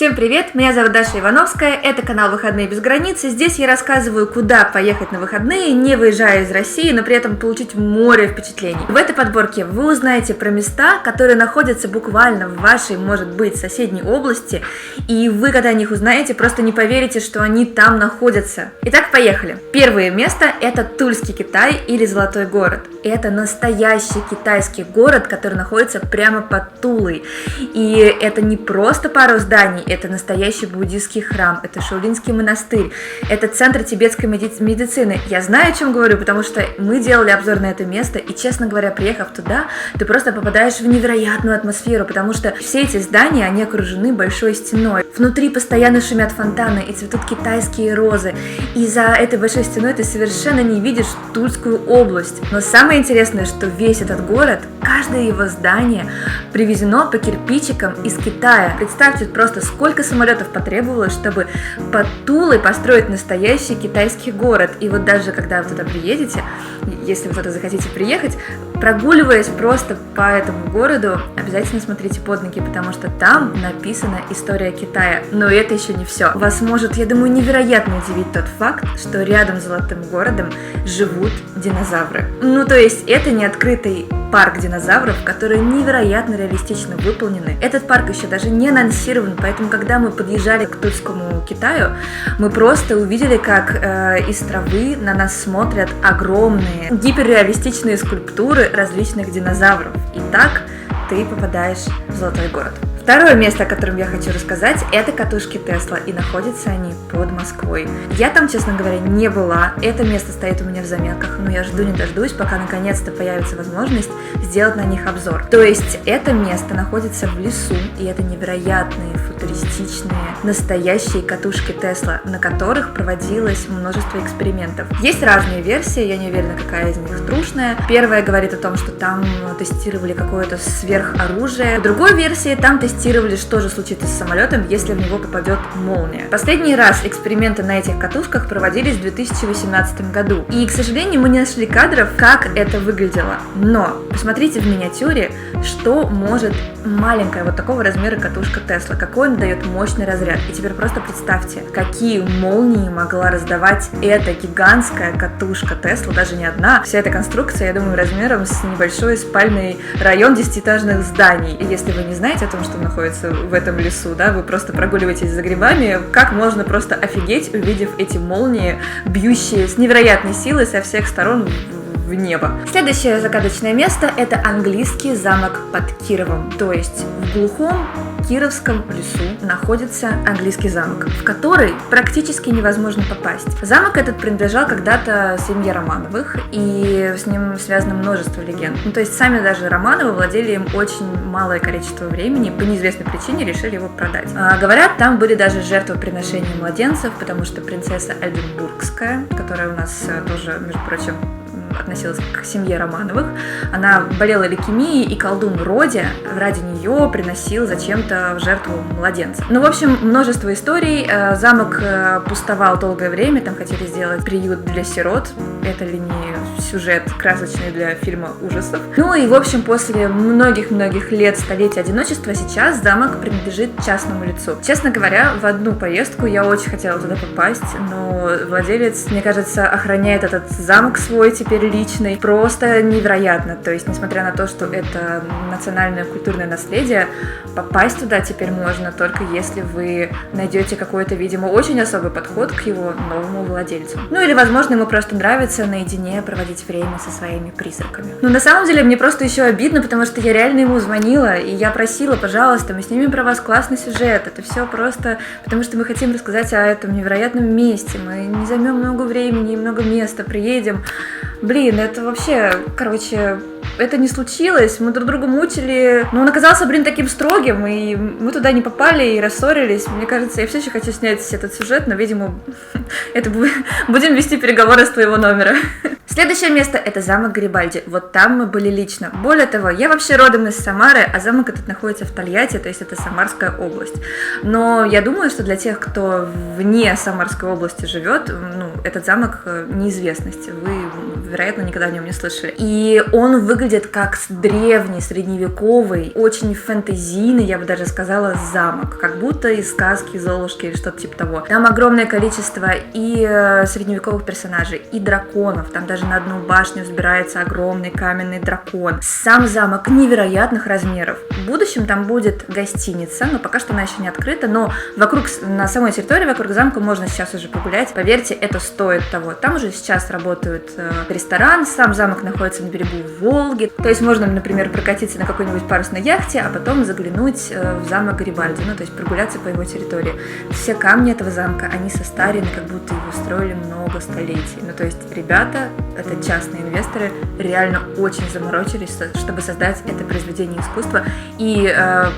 Всем привет, меня зовут Даша Ивановская, это канал «Выходные без границ», и здесь я рассказываю, куда поехать на выходные, не выезжая из России, но при этом получить море впечатлений. В этой подборке вы узнаете про места, которые находятся буквально в вашей, может быть, соседней области, и вы, когда о них узнаете, просто не поверите, что они там находятся. Итак, поехали. Первое место – это Тульский Китай или Золотой город. Это настоящий китайский город, который находится прямо под Тулой, и это не просто пару зданий, это настоящий буддийский храм, это Шаолинский монастырь, это центр тибетской медицины. Я знаю, о чем говорю, потому что мы делали обзор на это место, и, честно говоря, приехав туда, ты просто попадаешь в невероятную атмосферу, потому что все эти здания, они окружены большой стеной. Внутри постоянно шумят фонтаны и цветут китайские розы, и за этой большой стеной ты совершенно не видишь Тульскую область. Но самое интересное, что весь этот город, каждое его здание привезено по кирпичикам из Китая. Представьте просто, сколько самолетов потребовалось, чтобы под Тулой построить настоящий китайский город. И вот даже когда вы туда приедете, если вы туда захотите приехать, прогуливаясь просто по этому городу, обязательно смотрите под ноги, потому что там написана история Китая. Но это еще не все. Вас может, я думаю, невероятно удивить тот факт, что рядом с Золотым городом живут динозавры. Ну, то есть это не открытый парк динозавров, которые невероятно реалистично выполнены. Этот парк еще даже не анонсирован, поэтому, когда мы подъезжали к Тульскому Китаю, мы просто увидели, как из травы на нас смотрят огромные гиперреалистичные скульптуры различных динозавров. И так ты попадаешь в Золотой город. Второе место, о котором я хочу рассказать, это катушки Тесла, и находятся они под Москвой. Я там, честно говоря, не была, это место стоит у меня в заметках, но я жду не дождусь, пока наконец-то появится возможность сделать на них обзор. То есть это место находится в лесу, и это невероятные, футуристичные, настоящие катушки Тесла, на которых проводилось множество экспериментов. Есть разные версии, я не уверена, какая из них трушная. Первая говорит о том, что там тестировали какое-то сверхоружие. В другой версии там тестировали, что же случится с самолетом, если в него попадет молния. Последний раз эксперименты на этих катушках проводились в 2018 году. И, к сожалению, мы не нашли кадров, как это выглядело. Но посмотрите в миниатюре, что может маленькая вот такого размера катушка Тесла, какой он дает мощный разряд. И теперь просто представьте, какие молнии могла раздавать эта гигантская катушка Тесла, даже не одна. Вся эта конструкция, я думаю, размером с небольшой спальный район 10-этажных зданий. И если вы не знаете о том, что находится в этом лесу, да, вы просто прогуливаетесь за грибами, как можно просто офигеть, увидев эти молнии, бьющие с невероятной силой со всех сторон в небо. Следующее загадочное место – это английский замок под Кировом, то есть в глухом Кировском лесу находится английский замок, в который практически невозможно попасть. Замок этот принадлежал когда-то семье Романовых, и с ним связано множество легенд. Ну, то есть сами даже Романовы владели им очень малое количество времени, по неизвестной причине решили его продать. Говорят, там были даже жертвоприношения младенцев, потому что принцесса Ольденбургская, которая у нас тоже, между прочим, относилась к семье Романовых, она болела лейкемией, и колдун Родя ради нее приносил зачем-то в жертву младенца. Ну, в общем, множество историй. Замок пустовал долгое время, там хотели сделать приют для сирот. Это ли не сюжет красочный для фильма ужасов? Ну и, в общем, после многих-многих лет, столетий одиночества, сейчас замок принадлежит частному лицу. Честно говоря, в одну поездку я очень хотела туда попасть, но владелец, мне кажется, охраняет этот замок свой теперь личный, просто невероятно. То есть, несмотря на то, что это национальное культурное наследие, попасть туда теперь можно только если вы найдете какой-то, видимо, очень особый подход к его новому владельцу. Ну или, возможно, ему просто нравится наедине проводить время со своими призраками. Но на самом деле мне просто еще обидно, потому что я реально ему звонила, и я просила, пожалуйста, мы снимем про вас классный сюжет. Это все просто потому, что мы хотим рассказать о этом невероятном месте. Мы не займем много времени и много места, приедем. Блин, это вообще, это не случилось, мы друг друга мучили, но он оказался, таким строгим, и мы туда не попали и рассорились. Мне кажется, я все еще хочу снять этот сюжет, но, видимо, это будем вести переговоры с твоего номера. Следующее место — это замок Гарибальди. Вот там мы были лично. Более того, я вообще родом из Самары, а замок этот находится в Тольятти, то есть это Самарская область. Но я думаю, что для тех, кто вне Самарской области живет, этот замок неизвестность. Вы, вероятно, никогда о нем не слышали. И он выглядит как древний, средневековый, очень фэнтезийный, я бы даже сказала, замок. Как будто из сказки Золушки или что-то типа того. Там огромное количество и средневековых персонажей, и драконов. Там даже на одну башню взбирается огромный каменный дракон. Сам замок невероятных размеров. В будущем там будет гостиница, но пока что она еще не открыта, но на самой территории вокруг замка можно сейчас уже погулять. Поверьте, это стоит того. Там уже сейчас работает ресторан, сам замок находится на берегу Волги. То есть можно, например, прокатиться на какой-нибудь парусной яхте, а потом заглянуть в замок Гарибальди, то есть прогуляться по его территории. Все камни этого замка, они состарены, как будто его строили много столетий. То есть ребята, это частные инвесторы, реально очень заморочились, чтобы создать это произведение искусства. И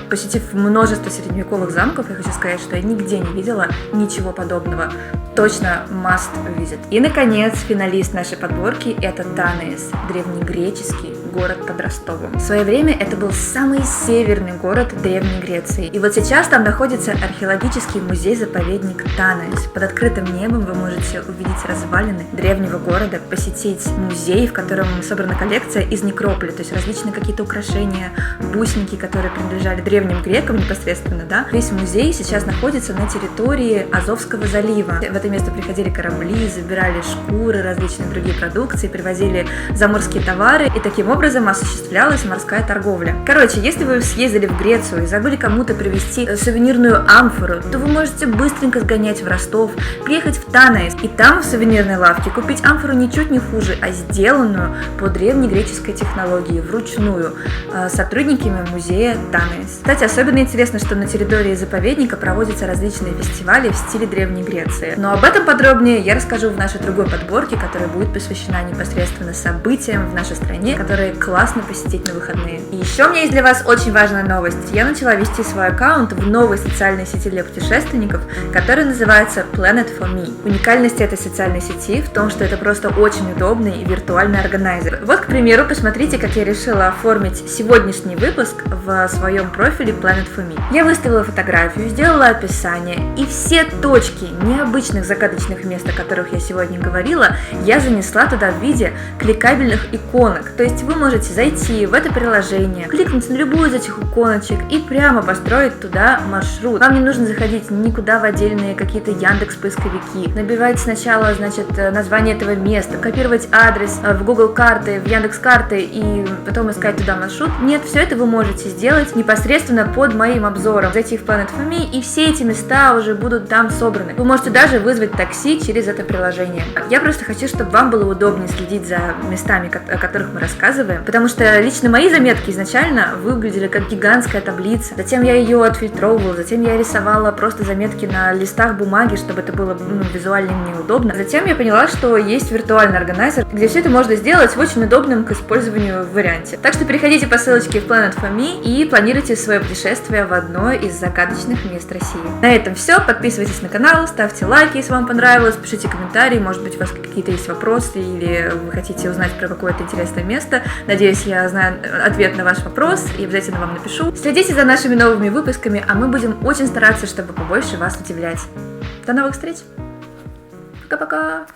посетив множество средневековых замков, я хочу сказать, что я нигде не видела ничего подобного. Точно must visit. И, наконец, финалист нашей подборки — это Танаис, древнегреческий город под Ростовом. В свое время это был самый северный город Древней Греции. И вот сейчас там находится археологический музей-заповедник Танаис. Под открытым небом вы можете увидеть развалины древнего города, посетить музей, в котором собрана коллекция из некрополя, то есть различные какие-то украшения, бусинки, которые принадлежали древним грекам непосредственно, да. Весь музей сейчас находится на территории Азовского залива. В это место приходили корабли, забирали шкуры, различные другие продукции, привозили заморские товары, и таким образом осуществлялась морская торговля. Короче, если вы съездили в Грецию и забыли кому-то привезти сувенирную амфору, то вы можете быстренько сгонять в Ростов, приехать в Танаис, и там в сувенирной лавке купить амфору ничуть не хуже, а сделанную по древнегреческой технологии, вручную, сотрудниками музея Танаис. Кстати, особенно интересно, что на территории заповедника проводятся различные фестивали в стиле Древней Греции. Но об этом подробнее я расскажу в нашей другой подборке, которая будет посвящена непосредственно событиям в нашей стране, которые классно посетить на выходные. И еще у меня есть для вас очень важная новость. Я начала вести свой аккаунт в новой социальной сети для путешественников, которая называется Planet for Me. Уникальность этой социальной сети в том, что это просто очень удобный и виртуальный органайзер. Вот, к примеру, посмотрите, как я решила оформить сегодняшний выпуск в своем профиле Planet for Me. Я выставила фотографию, сделала описание, и все точки необычных загадочных мест, о которых я сегодня говорила, я занесла туда в виде кликабельных иконок. То есть вы можете зайти в это приложение, кликнуть на любую из этих иконочек и прямо построить туда маршрут. Вам не нужно заходить никуда в отдельные какие-то Яндекс-поисковики, набивать сначала, название этого места, копировать адрес в Google карты, в Яндекс карты и потом искать туда маршрут. Нет, все это вы можете сделать непосредственно под моим обзором. Зайти в Planet for Me, и все эти места уже будут там собраны. Вы можете даже вызвать такси через это приложение. Я просто хочу, чтобы вам было удобнее следить за местами, о которых мы рассказываем, потому что лично мои заметки изначально выглядели как гигантская таблица. Затем я ее отфильтровывала, затем я рисовала просто заметки на листах бумаги, чтобы это было визуально мне удобно. Затем я поняла, что есть виртуальный органайзер, где все это можно сделать в очень удобном к использованию варианте. Так что переходите по ссылочке в Planet for Me и планируйте свое путешествие в одно из загадочных мест России. На этом все. Подписывайтесь на канал, ставьте лайки, если вам понравилось, пишите комментарии, может быть, у вас какие-то есть вопросы или вы хотите узнать про какое-то интересное место. Надеюсь, я знаю ответ на ваш вопрос и обязательно вам напишу. Следите за нашими новыми выпусками, а мы будем очень стараться, чтобы побольше вас удивлять. До новых встреч! Пока-пока!